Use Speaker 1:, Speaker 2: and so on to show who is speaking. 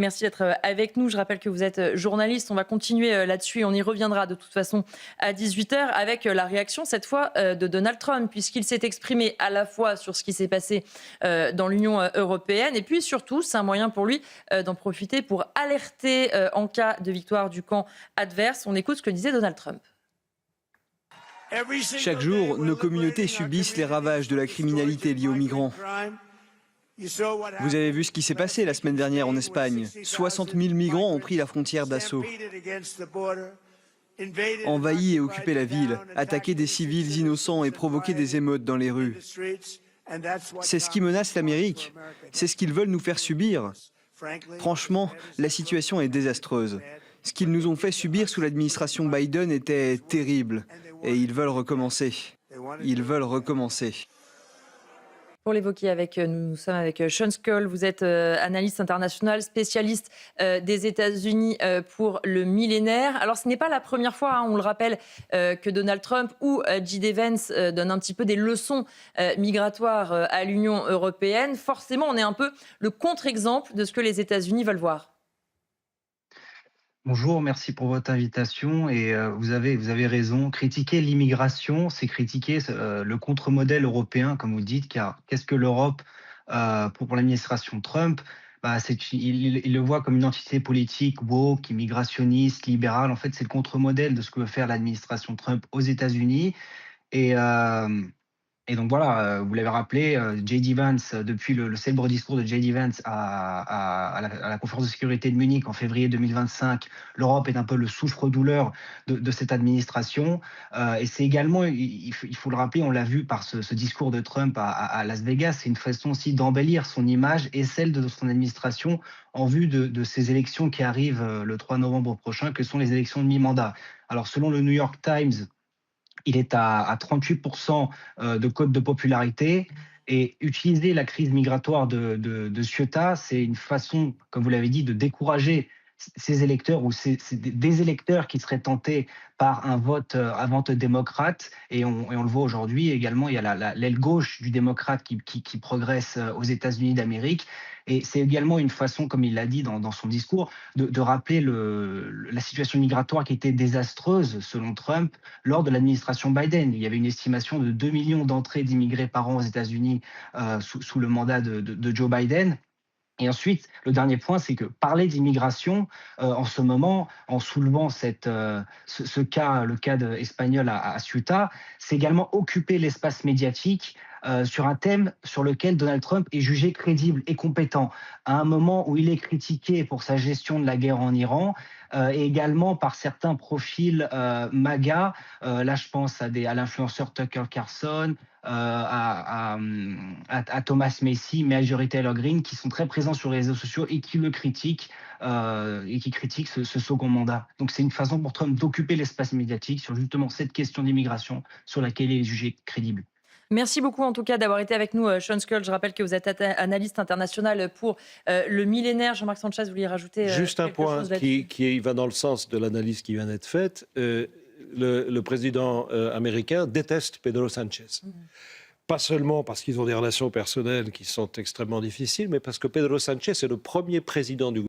Speaker 1: Merci d'être avec nous. Je rappelle que vous êtes journaliste. On va continuer là-dessus et on y reviendra de toute façon à 18 h avec la réaction cette fois de Donald Trump, puisqu'il s'est exprimé à la fois sur ce qui s'est passé dans l'Union européenne et puis surtout, c'est un moyen pour lui d'en profiter pour alerter en cas de victoire du camp adverse. On écoute ce que disait Donald Trump.
Speaker 2: Chaque jour, nos communautés subissent les ravages de la criminalité liée aux migrants. Vous avez vu ce qui s'est passé la semaine dernière en Espagne. 60 000 migrants ont pris la frontière d'assaut, envahi et occupé la ville, attaqué des civils innocents et provoqué des émeutes dans les rues. C'est ce qui menace l'Amérique. C'est ce qu'ils veulent nous faire subir. Franchement, la situation est désastreuse. Ce qu'ils nous ont fait subir sous l'administration Biden était terrible. Et ils veulent recommencer. Ils veulent recommencer.
Speaker 1: Pour l'évoquer avec nous sommes avec Sean Scull. Vous êtes analyste international, spécialiste des États-Unis pour le millénaire. Alors, ce n'est pas la première fois, hein, on le rappelle, que Donald Trump ou J.D. Vance donnent un petit peu des leçons migratoires à l'Union européenne. Forcément, on est un peu le contre-exemple de ce que les États-Unis veulent voir.
Speaker 3: Bonjour, merci pour votre invitation et vous avez raison. Critiquer l'immigration, c'est critiquer le contre-modèle européen, comme vous dites, car qu'est-ce que l'Europe pour l'administration Trump? Bah, il le voit comme une entité politique woke, immigrationniste, libérale. En fait, c'est le contre-modèle de ce que veut faire l'administration Trump aux États-Unis. Et, euh, et donc voilà, vous l'avez rappelé, J.D. Vance, depuis le célèbre discours de J.D. Vance à la conférence de sécurité de Munich en février 2025, l'Europe est un peu le souffre-douleur de cette administration. Et c'est également, il faut le rappeler, on l'a vu par ce discours de Trump à Las Vegas, c'est une façon aussi d'embellir son image et celle de son administration en vue de ces élections qui arrivent le 3 novembre prochain, que sont les élections de mi-mandat. Alors selon le New York Times, il est à 38% de cote de popularité. Et utiliser la crise migratoire de Ceuta, c'est une façon, comme vous l'avez dit, de décourager ces électeurs ou des électeurs qui seraient tentés par un vote démocrate. Et on le voit aujourd'hui également, il y a l'aile gauche du démocrate qui progresse aux États-Unis d'Amérique. Et c'est également une façon, comme il l'a dit dans son discours, de rappeler la situation migratoire qui était désastreuse, selon Trump, lors de l'administration Biden. Il y avait une estimation de 2 millions d'entrées d'immigrés par an aux États-Unis sous le mandat de Joe Biden. Et ensuite, le dernier point, c'est que parler d'immigration en ce moment, en soulevant ce cas, le cas espagnol à Ceuta, c'est également occuper l'espace médiatique sur un thème sur lequel Donald Trump est jugé crédible et compétent, à un moment où il est critiqué pour sa gestion de la guerre en Iran, et également par certains profils MAGA. Là, je pense à l'influenceur Tucker Carlson, à Thomas Messi, Marjorie Taylor Greene, qui sont très présents sur les réseaux sociaux et qui le critiquent et qui critiquent ce second mandat. Donc c'est une façon pour Trump d'occuper l'espace médiatique sur justement cette question d'immigration sur laquelle il est jugé crédible.
Speaker 1: Merci beaucoup en tout cas d'avoir été avec nous, Sean Scull. Je rappelle que vous êtes analyste international pour le millénaire. Jean-Marc Sanchez, vous vouliez rajouter
Speaker 4: Juste un
Speaker 1: quelque
Speaker 4: point
Speaker 1: chose là-dessus?
Speaker 4: qui va dans le sens de l'analyse qui vient d'être faite. Le président américain déteste Pedro Sanchez. Pas seulement parce qu'ils ont des relations personnelles qui sont extrêmement difficiles, mais parce que Pedro Sanchez est le premier président du